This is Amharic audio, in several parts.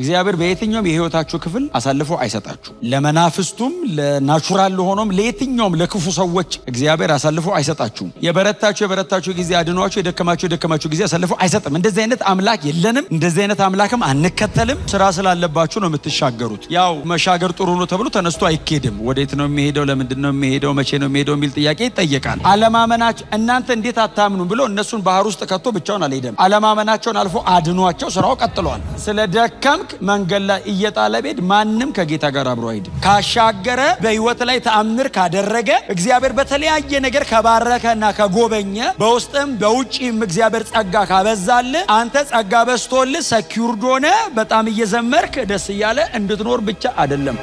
እግዚአብሔር በየትኛውም የህይወታችሁ ክፍል አሳልፎ አይሰጣችሁ። ለመናፍስቱም ለናቹራል ሆኖም ለየትኛውም ለክፉ ሰዎች እግዚአብሔር አሳልፎ አይሰጣችሁም። የበረታችሁ ጊዜ አድኗችሁ፣ የደከማችሁ ጊዜ አሳልፎ አይሰጥም። እንደዚህ አይነት አምላክ የለንም። እንደዚህ አይነት አምላክም አንከተልም። ስራ ስላለባችሁ ነው የምትሻገሩት። ያው መሻገር ጥሩ ነው ተብሎ ተነስቶ አይኬድም። ወዴት ነው የሚሄደው? ለምንድን ነው የሚሄደው? መቼ ነው የሚሄደው የሚል ጥያቄ ይጠየቃል። አለማመናችሁ እናንተ እንዴት አታምኑ ብሎ እነሱን ባህር ውስጥ ከቶ ብቻውን አልሄደም። አለማመናቸውን አልፎ አድኗቸው ስራው ቀጥሏል። ስለ ደከምክ መንገድ ላይ እየጣለ ቤድ ማንም ከጌታ ጋር አብሮ አይሄድም። ካሻገረ በህይወት ላይ ተአምር ካደረገ እግዚአብሔር በተለያየ ነገር ከባረከና ከጎበኘ በውስጥም በውጪም እግዚአብሔር ጸጋ ካበዛል አንተ ጸጋ በስቶል ሰኪውርድ ሆነ በጣም እየዘመርክ ደስ እያለ እንድትኖር ብቻ አይደለም።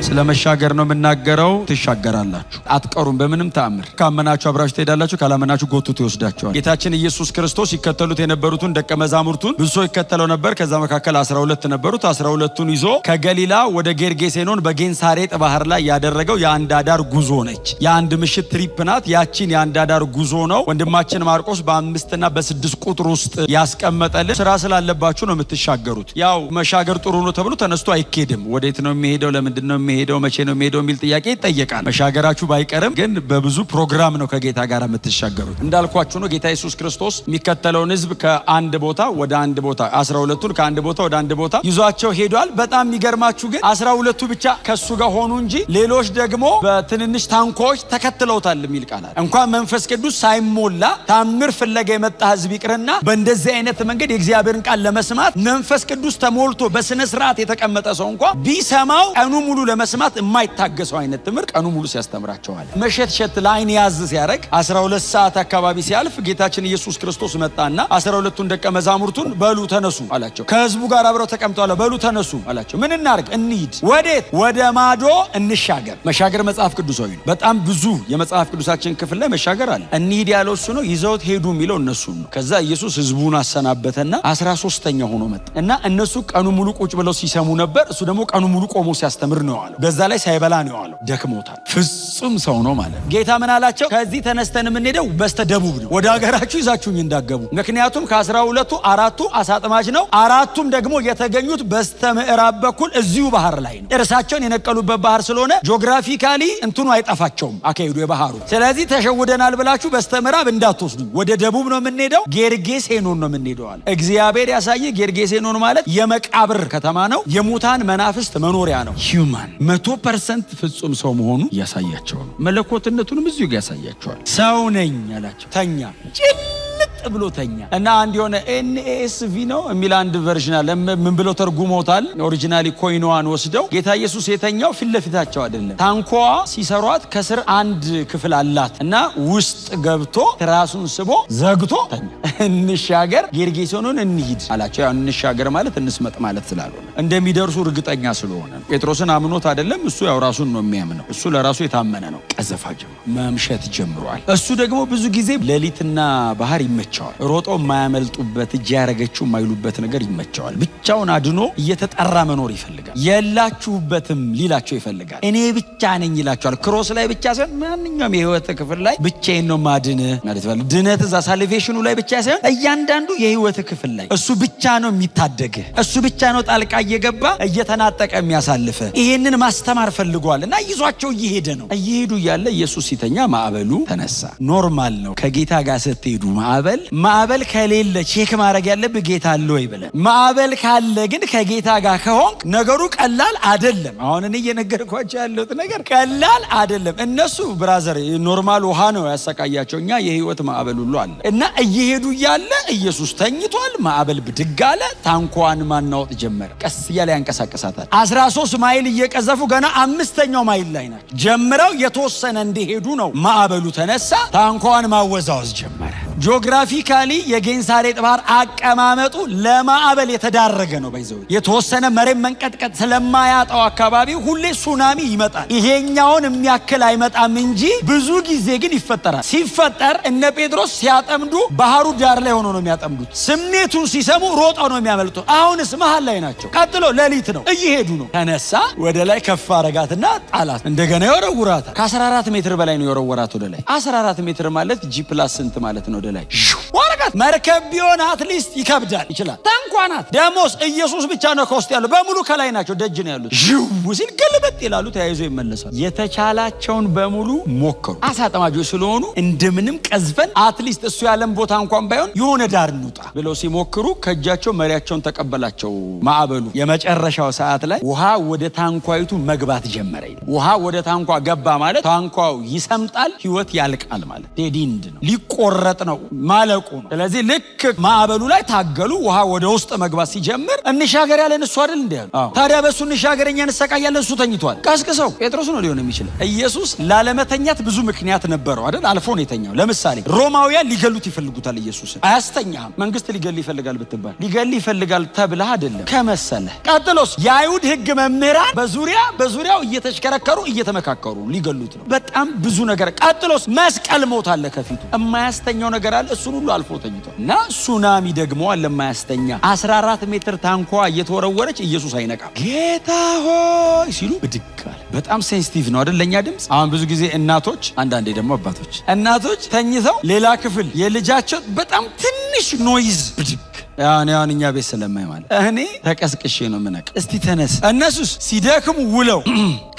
ስለመሻገር ነው የምናገረው። ትሻገራላችሁ፣ አትቀሩም በምንም ተአምር። ካመናችሁ አብራችሁ ትሄዳላችሁ፣ ካላመናችሁ ጎትቶ ይወስዳችኋል። ጌታችን ኢየሱስ ክርስቶስ ይከተሉት የነበሩትን ደቀ መዛሙርቱን ብዙ ሰው ይከተለው ነበር። ከዛ መካከል 12 ነበሩት። 12ቱን ይዞ ከገሊላ ወደ ጌርጌሴኖን በጌንሳሬጥ ባህር ላይ ያደረገው የአንድ አዳር ጉዞ ነች። የአንድ ምሽት ትሪፕ ናት። ያቺን የአንድ አዳር ጉዞ ነው ወንድማችን ማርቆስ በ5 እና በ6 ቁጥር ውስጥ ያስቀመጠልን። ስራ ስላለባችሁ ነው የምትሻገሩት። ያው መሻገር ጥሩ ነው ተብሎ ተነስቶ አይኬድም። ወዴት ነው የሚሄደው? ለምንድን ነው ሄደው መቼ ነው የሚሄደው የሚል ጥያቄ ይጠየቃል። መሻገራችሁ ባይቀርም ግን በብዙ ፕሮግራም ነው ከጌታ ጋር የምትሻገሩት። እንዳልኳችሁ ነው ጌታ ኢየሱስ ክርስቶስ የሚከተለውን ህዝብ ከአንድ ቦታ ወደ አንድ ቦታ 12ቱን ከአንድ ቦታ ወደ አንድ ቦታ ይዟቸው ሄዷል። በጣም የሚገርማችሁ ግን 12ቱ ብቻ ከሱ ጋር ሆኑ እንጂ ሌሎች ደግሞ በትንንሽ ታንኳዎች ተከትለውታል የሚል ቃል አለ። እንኳን መንፈስ ቅዱስ ሳይሞላ ታምር ፍለጋ የመጣ ህዝብ ይቅርና በእንደዚህ አይነት መንገድ የእግዚአብሔርን ቃል ለመስማት መንፈስ ቅዱስ ተሞልቶ በስነ ስርዓት የተቀመጠ ሰው እንኳን ቢሰማው ቀኑ ሙሉ መስማት የማይታገሰው አይነት ትምህርት ቀኑ ሙሉ ሲያስተምራቸዋል። መሸትሸት ላይን ያዝ ሲያደርግ 12 ሰዓት አካባቢ ሲያልፍ ጌታችን ኢየሱስ ክርስቶስ መጣና 12ቱን ደቀ መዛሙርቱን በሉ ተነሱ አላቸው። ከህዝቡ ጋር አብረው ተቀምጠዋል። በሉ ተነሱ አላቸው። ምን እናርግ? እንሂድ። ወዴት? ወደ ማዶ እንሻገር። መሻገር መጽሐፍ ቅዱሳዊ ነው። በጣም ብዙ የመጽሐፍ ቅዱሳችን ክፍል ላይ መሻገር አለ። እንሂድ ያለው እሱ ነው። ይዘውት ሄዱ የሚለው እነሱ ነው። ከዛ ኢየሱስ ህዝቡን አሰናበተና 13ኛ ሆኖ መጣ እና እነሱ ቀኑ ሙሉ ቁጭ ብለው ሲሰሙ ነበር። እሱ ደግሞ ቀኑ ሙሉ ቆሞ ሲያስተምር ነው። በዛ ላይ ሳይበላ ነው ያለው። ደክሞታል። ፍጹም ሰው ነው ማለት። ጌታ ምን አላቸው? ከዚህ ተነስተን የምንሄደው በስተ ደቡብ ነው። ወደ ሀገራችሁ ይዛችሁኝ እንዳገቡ። ምክንያቱም ከ12ቱ 4ቱ አሳጥማጅ ነው። 4ቱም ደግሞ የተገኙት በስተ ምዕራብ በኩል እዚሁ ባህር ላይ ነው። እርሳቸውን የነቀሉበት ባህር ስለሆነ ጂኦግራፊካሊ እንትኑ አይጠፋቸውም አካሄዱ የባህሩ። ስለዚህ ተሸውደናል ብላችሁ በስተ ምዕራብ እንዳትወስዱኝ፣ ወደ ደቡብ ነው የምንሄደው፣ ጌርጌሴኖን ነው የምንሄደው አለ። እግዚአብሔር ያሳየ ጌርጌሴኖን ማለት የመቃብር ከተማ ነው። የሙታን መናፍስት መኖሪያ ነው። ሂውማን 100% ፍጹም ሰው መሆኑ ያሳያቸው ነው። መለኮትነቱንም እዚሁ ያሳያቸዋል። ሰው ነኝ አላቸው። ተኛ ብሎ ተኛ እና አንድ የሆነ NASV ነው የሚል አንድ ቨርዥን አለ። ምን ብሎ ተርጉሞታል? ኦሪጂናሊ ኮይኖዋን ወስደው ጌታ ኢየሱስ የተኛው ፊት ለፊታቸው አይደለም። ታንኳዋ ሲሰሯት ከስር አንድ ክፍል አላት እና ውስጥ ገብቶ ራሱን ስቦ ዘግቶ ተኛ። እንሻገር፣ ጌርጌሴኖን እንሂድ አላቸው። ያው እንሻገር ማለት እንስመጥ ማለት ስላልሆነ እንደሚደርሱ እርግጠኛ ስለሆነ ጴጥሮስን አምኖት አይደለም። እሱ ያው ራሱን ነው የሚያምነው። እሱ ለራሱ የታመነ ነው። ቀዘፋ ጀምሮ መምሸት ጀምሯል። እሱ ደግሞ ብዙ ጊዜ ሌሊትና ባህር ይመቻል። ሮጦ የማያመልጡበት እጅ ያረገችው የማይሉበት ነገር ይመቸዋል። ብቻውን አድኖ እየተጠራ መኖር ይፈልጋል። የላችሁበትም ሊላቸው ይፈልጋል። እኔ ብቻ ነኝ ይላቸዋል። ክሮስ ላይ ብቻ ሳይሆን ማንኛውም የህይወት ክፍል ላይ ብቻዬን ነው ማድን ማለት ነው። ድነት እዛ ሳልቬሽኑ ላይ ብቻ ሳይሆን እያንዳንዱ የህይወት ክፍል ላይ እሱ ብቻ ነው የሚታደግህ። እሱ ብቻ ነው ጣልቃ እየገባ እየተናጠቀ የሚያሳልፈ። ይሄንን ማስተማር ፈልጓል እና ይዟቸው እየሄደ ነው። እየሄዱ እያለ ኢየሱስ ሲተኛ ማዕበሉ ተነሳ። ኖርማል ነው። ከጌታ ጋር ስትሄዱ ማዕበል ከሌለ ቼክ ማድረግ ያለብህ ጌታ አለ ወይ ብለህ። ማዕበል ካለ ግን ከጌታ ጋር ከሆንክ ነገሩ ቀላል አይደለም። አሁን እኔ እየነገርኳቸው ያለሁት ነገር ቀላል አይደለም። እነሱ ብራዘር ኖርማል ውሃ ነው ያሰቃያቸው። እኛ የህይወት ማዕበል ሁሉ አለ እና እየሄዱ እያለ ኢየሱስ ተኝቷል። ማዕበል ብድግ አለ። ታንኳን ማናወጥ ጀመረ። ቀስ እያለ ያንቀሳቀሳታል። 13 ማይል እየቀዘፉ ገና 5ኛው ማይል ላይ ናቸው። ጀምረው የተወሰነ እንደሄዱ ነው ማዕበሉ ተነሳ። ታንኳን ማወዛወዝ ጀመረ። ጂኦግራፊካሊ የጌንሳሬጥ ባህር አቀማመጡ ለማዕበል የተዳረገ ነው። ባይዘው የተወሰነ መሬት መንቀጥቀጥ ስለማያጣው አካባቢ ሁሌ ሱናሚ ይመጣል። ይሄኛውን የሚያክል አይመጣም እንጂ ብዙ ጊዜ ግን ይፈጠራል። ሲፈጠር እነ ጴጥሮስ ሲያጠምዱ ባህሩ ዳር ላይ ሆኖ ነው የሚያጠምዱት። ስሜቱን ሲሰሙ ሮጠው ነው የሚያመልጡት። አሁንስ መሃል ላይ ናቸው። ቀጥሎ ሌሊት ነው፣ እየሄዱ ነው። ተነሳ፣ ወደ ላይ ከፍ አረጋትና ጣላት። እንደገና የወረውራታል። ከ14 ሜትር በላይ ነው የወረወራት ወደ ላይ። 14 ሜትር ማለት G+ ስንት ማለት ነው? ወደ ላይ ወረቀት መርከብ ቢሆን አትሊስት ይከብዳል ይችላል። ታንኳ ናት። ደሞስ ኢየሱስ ብቻ ነው ከውስጥ ያለው፣ በሙሉ ከላይ ናቸው፣ ደጅ ነው ያሉት። ዥው ሲል ገልበጥ ይላሉ፣ ተያይዞ ይመለሳሉ። የተቻላቸውን በሙሉ ሞከሩ። አሳ አጥማጆች ስለሆኑ እንደምንም ቀዝፈን አትሊስት እሱ ያለን ቦታ እንኳን ባይሆን የሆነ ዳር እንውጣ ብለው ሲሞክሩ ከእጃቸው መሪያቸውን ተቀበላቸው ማዕበሉ። የመጨረሻው ሰዓት ላይ ውሃ ወደ ታንኳይቱ መግባት ጀመረ። ውሃ ወደ ታንኳ ገባ ማለት ታንኳው ይሰምጣል፣ ህይወት ያልቃል ማለት ዴዲንድ ነው፣ ሊቆረጥ ነው፣ ማለቁ ነው። ስለዚህ ልክ ማዕበሉ ላይ ታገሉ። ውሃ ወደ ውስጥ መግባት ሲጀምር እንሻገር ያለን እሱ አይደል እንዴ ያሉ። ታዲያ በሱ እንሻገረኛ እንሰቃያለን፣ እሱ ተኝቷል። ቀስቅሰው ጴጥሮስ ነው ሊሆን የሚችል። ኢየሱስ ላለመተኛት ብዙ ምክንያት ነበረው አይደል? አልፎ ነው የተኛው። ለምሳሌ ሮማውያን ሊገሉት ይፈልጉታል ኢየሱስን። አያስተኛም። መንግስት ሊገል ይፈልጋል ብትባል ሊገል ይፈልጋል ተብለህ አይደለም ከመሰለህ። ቀጥሎስ የአይሁድ ህግ መምህራን በዙሪያው እየተሽከረከሩ እየተመካከሩ ሊገሉት ነው። በጣም ብዙ ነገር። ቀጥሎስ መስቀል ሞት አለ ከፊቱ። የማያስተኛው ነገር አለ። እሱን ሁሉ አልፎ ተኝቷል። እና ሱናሚ ደግሞ አለ የማያስተኛ 14 ሜትር ታንኳ እየተወረወረች ኢየሱስ አይነቃም። ጌታ ሆይ ሲሉ ብድግ አለ። በጣም ሴንሲቲቭ ነው አይደል ለኛ ድምፅ። አሁን ብዙ ጊዜ እናቶች፣ አንዳንዴ ደግሞ አባቶች፣ እናቶች ተኝተው ሌላ ክፍል የልጃቸው በጣም ትንሽ ኖይዝ ብድግ ያን እኛ ቤት ስለማይ ማለት እኔ ተቀስቅሼ ነው ምነቅ። እስቲ ተነስ። እነሱስ ሲደክሙ ውለው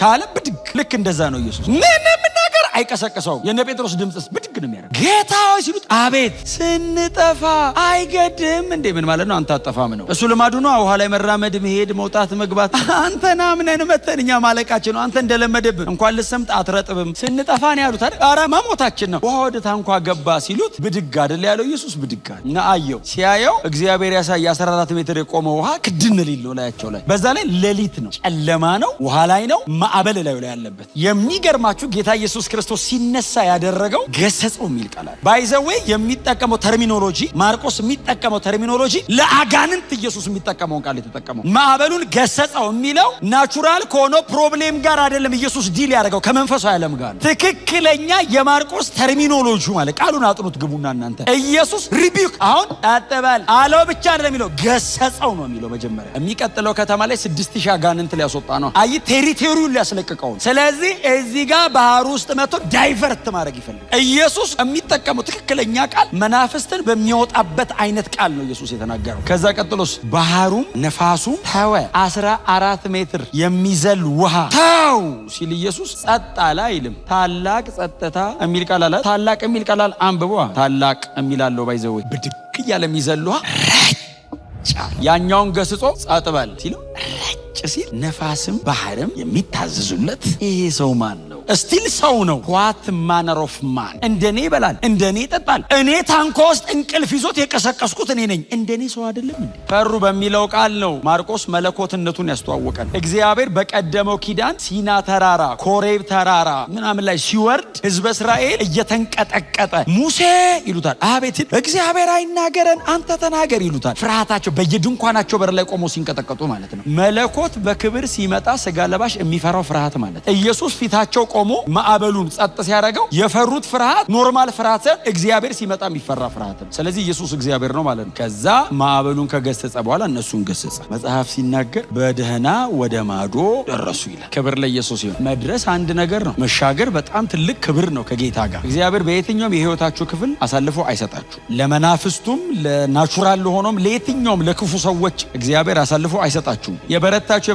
ካለ ብድግ። ልክ እንደዛ ነው ኢየሱስ። ምንም ነገር አይቀሰቅሰው። የነ ጴጥሮስ ድምጽስ ብድግ ነው የሚያደርግ። ጌታ ሆይ ሲሉት አቤት። ስንጠፋ አይገድም እንዴ? ምን ማለት ነው? አንተ አጠፋም ነው እሱ ልማዱ ነው። ውሃ ላይ መራመድ፣ መሄድ፣ መውጣት፣ መግባት። አንተና ምንን መተን እኛ ማለቃችን ነው። አንተ እንደለመደብህ እንኳን ልሰምጥ አትረጥብም። ስንጠፋ ነው ያሉት አይደል? ኧረ መሞታችን ነው። ውሃ ወደ ታንኳ ገባ ሲሉት ብድግ አይደል ያለው ኢየሱስ። ብድግ አለ እና አየው። ሲያየው እግዚአብሔር ያሳይ 14 ሜትር የቆመ ውሃ ክድን ሊል ነው ላያቸው ላይ። በዛ ላይ ሌሊት ነው፣ ጨለማ ነው፣ ውሃ ላይ ነው፣ ማዕበል ላይ ያለበት። የሚገርማችሁ ጌታ ኢየሱስ ክርስቶስ ሲነሳ ያደረገው ገሰጸው የሚል ቃል አለ። ባይዘዌ የሚጠቀመው ተርሚኖሎጂ፣ ማርቆስ የሚጠቀመው ተርሚኖሎጂ ለአጋንንት ኢየሱስ የሚጠቀመውን ቃል የተጠቀመው። ማዕበሉን ገሰጸው የሚለው ናቹራል ከሆነ ፕሮብሌም ጋር አይደለም ኢየሱስ ዲል ያደረገው ከመንፈሳዊ ዓለም ጋር። ትክክለኛ የማርቆስ ተርሚኖሎጂ ማለት ቃሉን አጥኑት ግቡና እናንተ። ኢየሱስ ሪቢክ አሁን አጠባል አለው ብቻ አይደለም የሚለው ገሰጸው ነው የሚለው። መጀመሪያ የሚቀጥለው ከተማ ላይ 6000 አጋንንት ሊያስወጣ ነው። አይ ቴሪቶሪውን ሊያስለቅቀው። ስለዚህ እዚህ ጋር ባህር ውስጥ መጥቶ ዳይቨርት ማድረግ ይፈልጋል። ኢየሱስ የሚጠቀመው ትክክለኛ ቃል መናፍስትን በሚያወጣበት አይነት ቃል ነው ኢየሱስ የተናገረው። ከዛ ቀጥሎስ ባህሩም ነፋሱም ተወ። 14 ሜትር የሚዘል ውሃ ተው ሲል ኢየሱስ ጸጥ አለ አይልም። ታላቅ ጸጥታ የሚል ቃል አለ። ታላቅ የሚል ቃል አንብቦ ታላቅ የሚል አለው። ባይዘው ብድግ እያለ የሚዘል ውሃ ያኛውን ገስጾ ጸጥ በል ሲለው ረጭ ሲል ነፋስም ባህርም የሚታዘዙለት ይሄ ሰው ማን ነው? እስቲል ሰው ነው። ዋት ማነር ኦፍ ማን? እንደኔ ይበላል፣ እንደኔ ይጠጣል። እኔ ታንኳ ውስጥ እንቅልፍ ይዞት የቀሰቀስኩት እኔ ነኝ። እንደኔ ሰው አይደለም እንዴ? ፈሩ በሚለው ቃል ነው ማርቆስ መለኮትነቱን ያስተዋወቀን። እግዚአብሔር በቀደመው ኪዳን ሲና ተራራ፣ ኮሬብ ተራራ ምናምን ላይ ሲወርድ ህዝበ እስራኤል እየተንቀጠቀጠ ሙሴ ይሉታል። አቤት እግዚአብሔር አይናገረን አንተ ተናገር ይሉታል። ፍርሃታቸው በየድንኳናቸው በር ላይ ቆሞ ሲንቀጠቀጡ ማለት ነው። መለኮት በክብር ሲመጣ ስጋ ለባሽ የሚፈራው ፍርሃት ማለት ነው። ኢየሱስ ፊታቸው ቆሞ ማዕበሉን ጸጥ ሲያደርገው የፈሩት ፍርሃት ኖርማል ፍርሃት ሳይሆን እግዚአብሔር ሲመጣ የሚፈራ ፍርሃት ነው። ስለዚህ ኢየሱስ እግዚአብሔር ነው ማለት ነው። ከዛ ማዕበሉን ከገሰጸ በኋላ እነሱን ገሰጸ። መጽሐፍ ሲናገር በደህና ወደ ማዶ ደረሱ ይላል። ክብር ለኢየሱስ ይሁን። መድረስ አንድ ነገር ነው፣ መሻገር በጣም ትልቅ ክብር ነው ከጌታ ጋር። እግዚአብሔር በየትኛውም የህይወታችሁ ክፍል አሳልፎ አይሰጣችሁ። ለመናፍስቱም ለናቹራል ለሆነም ለየትኛውም ለክፉ ሰዎች እግዚአብሔር አሳልፎ አይሰጣችሁም። የበረታችሁ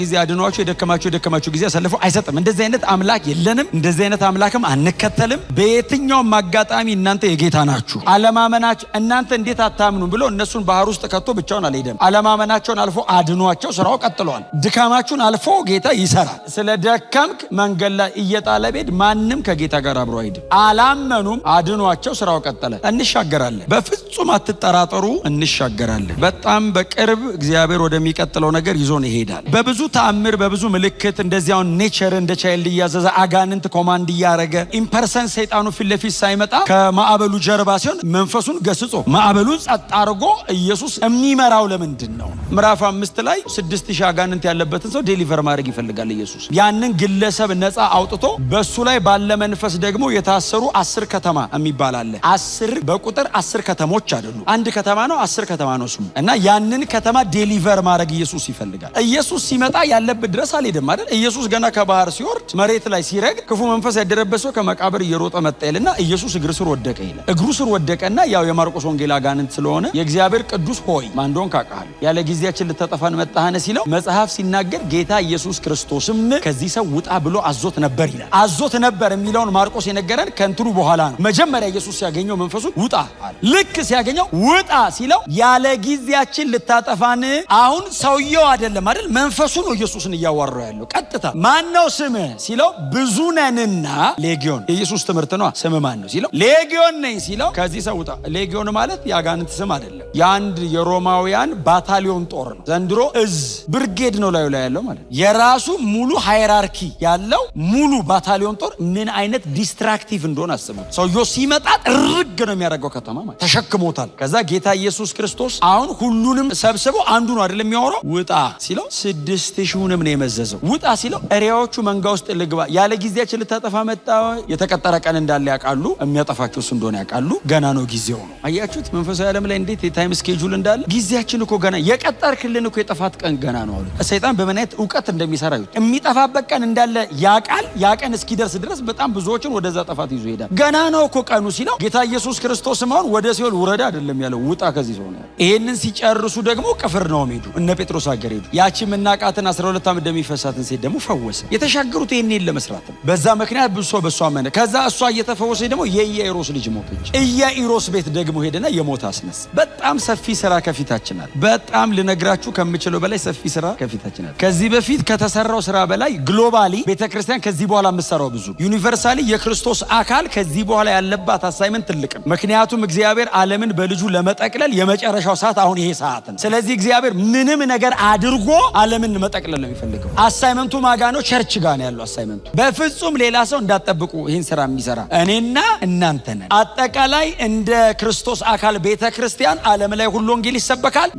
ጊዜ አድኗችሁ፣ የደከማችሁ ጊዜ አሳልፎ አይሰጥም። እንደዚህ አይነት አምላክ የለንም። እንደዚህ አይነት አምላክም አንከተልም። በየትኛውም አጋጣሚ እናንተ የጌታ ናችሁ። አለማመናችሁ እናንተ እንዴት አታምኑም ብሎ እነሱን ባህር ውስጥ ከቶ ብቻውን አልሄደም። አለማመናቸውን አልፎ አድኗቸው ስራው ቀጥሏል። ድካማችሁን አልፎ ጌታ ይሰራል። ስለ ደከምክ መንገድ ላይ እየጣለ ቤድ ማንም ከጌታ ጋር አብሮ አይሄድም። አላመኑም፣ አድኗቸው ስራው ቀጠለ። እንሻገራለን። በፍጹም አትጠራጠሩ፣ እንሻገራለን። በጣም በቅርብ እግዚአብሔር ወደሚቀጥለው ነገር ይዞን ይሄዳል። በብዙ ተአምር፣ በብዙ ምልክት እንደዚያውን ኔቸር እንደ ቻይልድ እያዘዘ አጋንንት ኮማንድ እያረገ ኢምፐርሰን ሰይጣኑ ፊት ለፊት ሳይመጣ ከማዕበሉ ጀርባ ሲሆን መንፈሱን ገስጾ ማዕበሉን ጸጥ አድርጎ ኢየሱስ የሚመራው ለምንድን ነው? ምዕራፍ 5 ላይ 6000 አጋንንት ያለበትን ሰው ዴሊቨር ማድረግ ይፈልጋል ኢየሱስ። ያንን ግለሰብ ነፃ አውጥቶ በሱ ላይ ባለ መንፈስ ደግሞ የታሰሩ 10 ከተማ የሚባል አለ። 10 በቁጥር 10 ከተሞች አይደሉ፣ አንድ ከተማ ነው፣ 10 ከተማ ነው ስሙ። እና ያንን ከተማ ዴሊቨር ማድረግ ኢየሱስ ይፈልጋል። ኢየሱስ ሲመጣ ያለበት ድረስ አልሄደም አይደል? ኢየሱስ ገና ከባህር ሲወርድ መሬት ላይ ላይ ሲረግጥ ክፉ መንፈስ ያደረበት ሰው ከመቃብር እየሮጠ መጣ ይልና ኢየሱስ እግሩ ስር ወደቀ ይላል። እግሩ ስር ወደቀና ያው የማርቆስ ወንጌል አጋንንት ስለሆነ የእግዚአብሔር ቅዱስ ሆይ ማን እንደሆንክ አውቃለሁ፣ ያለ ጊዜያችን ልታጠፋን መጣህን ሲለው መጽሐፍ ሲናገር ጌታ ኢየሱስ ክርስቶስም ከዚህ ሰው ውጣ ብሎ አዞት ነበር ይላል። አዞት ነበር የሚለውን ማርቆስ የነገረን ከእንትኑ በኋላ ነው። መጀመሪያ ኢየሱስ ሲያገኘው መንፈሱን ውጣ አለ። ልክ ሲያገኘው ውጣ ሲለው ያለ ጊዜያችን ልታጠፋን። አሁን ሰውየው አይደለም አይደል፣ መንፈሱ ነው ኢየሱስን እያዋራው ያለው ቀጥታ። ማን ነው ስምህ ሲለው ብዙ ነንና ሌጊዮን። የኢየሱስ ትምህርት ነው። ስም ማን ነው ሲለው ሌጊዮን ነኝ ሲለው ከዚህ ሰው ውጣ። ሌጊዮን ማለት የአጋንንት ስም አይደለም፣ የአንድ የሮማውያን ባታሊዮን ጦር ነው። ዘንድሮ እዝ ብርጌድ ነው ላዩ ላይ ያለው ማለት የራሱ ሙሉ ሃይራርኪ ያለው ሙሉ ባታሊዮን ጦር። ምን አይነት ዲስትራክቲቭ እንደሆነ አስቡት። ሰውየው ሲመጣ ጥርግ ነው የሚያደርገው ከተማ ማለት ተሸክሞታል። ከዛ ጌታ ኢየሱስ ክርስቶስ አሁን ሁሉንም ሰብስቦ አንዱ ነው አይደለም የሚያወራው። ውጣ ሲለው 6,000ንም ነው የመዘዘው። ውጣ ሲለው እሪያዎቹ መንጋ ውስጥ ልግባ፣ ያለ ጊዜያችን ልታጠፋ መጣ። የተቀጠረ ቀን እንዳለ ያውቃሉ፣ የሚያጠፋቸው እሱ እንደሆነ ያውቃሉ። ገና ነው ጊዜው ነው። አያችሁት መንፈሳዊ ዓለም ላይ እንዴት የታይም ስኬጁል እንዳለ። ጊዜያችን እኮ ገና የቀጠርክልን እኮ የጥፋት ቀን ገና ነው አሉ። ሰይጣን በምን አይነት እውቀት እንደሚሰራ ይሁት የሚጠፋበት ቀን እንዳለ ያውቃል። ያ ቀን እስኪደርስ ድረስ በጣም ብዙዎችን ወደዛ ጥፋት ይዞ ይሄዳል። ገና ነው እኮ ቀኑ ሲለው ጌታ ኢየሱስ ክርስቶስ ማውን ወደ ሲኦል ውረዳ አይደለም ያለው፣ ውጣ ከዚህ ሰው ነው። ይሄንን ሲጨርሱ ደግሞ ቅፍርናሆም ሄዱ። እነ ጴጥሮስ አገር ሄዱ። ያቺ ምናቃትን 12 ዓመት እንደሚፈሳትን ሴት ደግሞ ፈወሰ። የተሻገሩት ይሄንን ለመስራት ነው። በዛ ምክንያት ብዙ ሰው በሷ አመነ። ከዛ እሷ እየተፈወሰ ደግሞ የኢያኢሮስ ልጅ ሞተች። ኢያኢሮስ ቤት ደግሞ ሄደና የሞት አስነሳ። በጣም ሰፊ ስራ ከፊታችን አለ። በጣም ልነግራችሁ ከምችለው በላይ ሰፊ ስራ ከፊታችን አለ። ከዚህ በፊት ከተሰራው ስራ በላይ ግሎባሊ ቤተክርስቲያን ከዚህ በኋላ የምትሰራው ብዙ ዩኒቨርሳሊ የክርስቶስ አካል ከዚህ በኋላ ያለባት አሳይመንት ትልቅ ነው። ምክንያቱም እግዚአብሔር ዓለምን በልጁ ለመጠቅለል የመጨረሻው ሰዓት አሁን ይሄ ሰዓት ነው። ስለዚህ እግዚአብሔር ምንም ነገር አድርጎ ዓለምን መጠቅለል ነው የሚፈልገው። አሳይመንቱ ማጋ ነው፣ ቸርች ጋር ነው ያለው አሳይመንቱ። በፍጹም ሌላ ሰው እንዳትጠብቁ ይህን ስራ የሚሰራ እኔና እናንተ ነን። አጠቃላይ እንደ ክርስቶስ አካል ቤተክርስቲያን ዓለም ላይ ሁሉ ወንጌል ይሰበካል።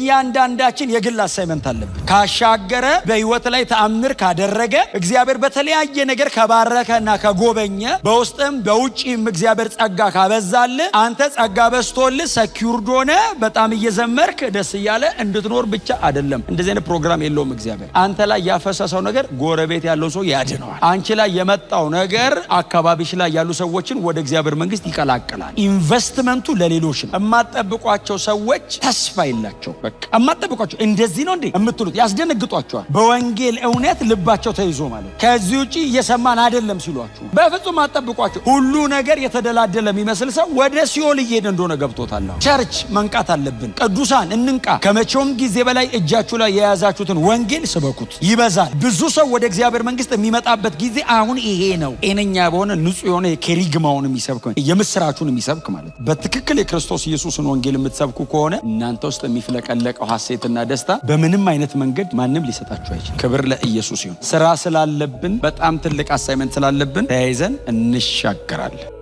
የእያንዳንዳችን የግል አሳይመንት አለብን። ካሻገረ በህይወት ላይ ተአምር ካደረገ እግዚአብሔር በተለያየ ነገር ከባረከና ከጎበኘ በውስጥም በውጪም እግዚአብሔር ጸጋ ካበዛል አንተ ጸጋ በስቶልህ ሰኪውርድ ሆነ በጣም እየዘመርክ ደስ እያለ እንድትኖር ብቻ አይደለም። እንደዚህ አይነት ፕሮግራም የለውም እግዚአብሔር። አንተ ላይ ያፈሰሰው ነገር ጎረቤት ያለው ሰው ያድነዋል። አንቺ ላይ የመጣው ነገር አካባቢሽ ላይ ያሉ ሰዎችን ወደ እግዚአብሔር መንግስት ይቀላቅላል። ኢንቨስትመንቱ ለሌሎች ነው። እማጠብቋቸው ሰዎች ተስፋ የላቸው። በቃ እማጠብቋቸው እንደዚህ ነው እንዴ የምትሉት ያስደነግጧቸዋል። በወንጌል እውነት ልባቸው ተይዞ ማለት ከዚህ ውጪ እየሰማን አይደለም ሲሏችሁ በፍጹም አጠብቋቸው። ሁሉ ነገር የተደላደለ የሚመስል ሰው ወደ ሲኦል እየሄደ እንደሆነ ገብቶታል። ቸርች መንቃት አለብን። ቅዱሳን እንንቃ። ከመቼውም ጊዜ በላይ እጃችሁ ላይ የያዛችሁትን ወንጌል ስበኩት። ይበዛል። ብዙ ሰው ወደ እግዚአብሔር መንግስት የሚመጣበት ጊዜ አሁን ይሄ ነው። ጤነኛ በሆነ ንጹህ የሆነ የኬሪግማውን የሚሰብክ የምስራቹን የሚሰብክ ማለት በትክክል የክርስቶስ ኢየሱስን ወንጌል የምትሰብኩ ከሆነ እናንተ ውስጥ የሚፍለቀለቀው ሐሴትና ደስታ በምንም አይነት መንገድ ማንም ሊሰጣችሁ አይችልም። ክብር ለኢየሱስ ይሁን። ስራ ስላለብን በጣም ትልቅ አሳይመንት ስላለብን ተያይዘን እንሻገራለን።